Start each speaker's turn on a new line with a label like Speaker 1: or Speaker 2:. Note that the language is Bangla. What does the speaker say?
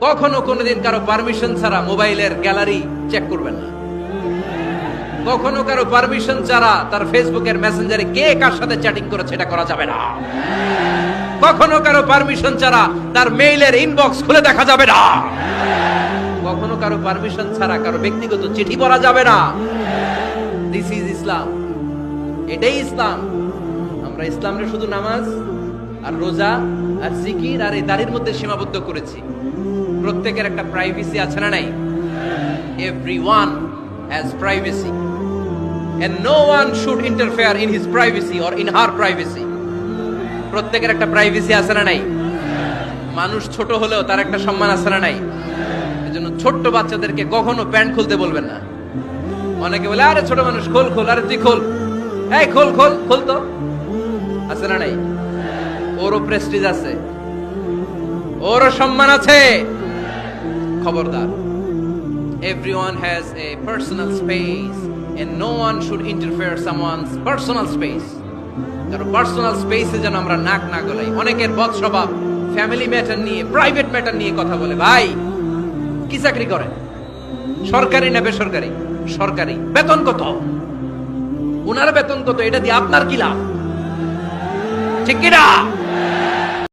Speaker 1: কখনো কোনোদিন কারো পারমিশন ছাড়া মোবাইলের গ্যালারি চেক করবেন না। কখনো কারো পারমিশন ছাড়া তার ফেসবুকের মেসেঞ্জারে কে কার সাথে চ্যাটিং করেছে এটা করা যাবে না। কখনো কারো পারমিশন ছাড়া তার মেইলের ইনবক্স খুলে দেখা যাবে না। কখনো কারো পারমিশন ছাড়া কারো ব্যক্তিগত চিঠি পড়া যাবে না। দিস ইজ ইসলাম, এটাই ইসলাম। আমরা ইসলামরে শুধু নামাজ আর রোজা আর জিকির আর এই দাড়ির মধ্যে সীমাবদ্ধ করেছি। প্রত্যেকের একটা প্রাইভেসি আছে না নাই? Everyone has privacy and no one should interfere in his privacy or in her privacy. প্রত্যেকের একটা প্রাইভেসি আছে না নাই? মানুষ ছোট হলেও তার একটা সম্মান আছে না নাই? এজন্য ছোট্ট বাচ্চাদেরকে কখনো প্যান্ট খুলতে বলবেন না। অনেকে বলে আরে ছোট মানুষ খোল খোল, আরে তুই খোল, এই খোল খোল খোল, তো আছে না নাই? ওরও প্রেস্টিজ আছে, ওরও সম্মান আছে। খবরদার, everyone has a personal space and no one should interfere someone's personal space. কারণ পার্সোনাল স্পেসে যেন আমরা নাক না গলাই। অনেকের বদ স্বভাব ফ্যামিলি ম্যাটার নিয়ে, প্রাইভেট ম্যাটার নিয়ে কথা বলে। ভাই কি চাকরি করেন? সরকারি না বেসরকারি? সরকারি। বেতন কত? উনার বেতন কত? এটা দিয়ে আপনার কি লাভ? ঠিক কিনা?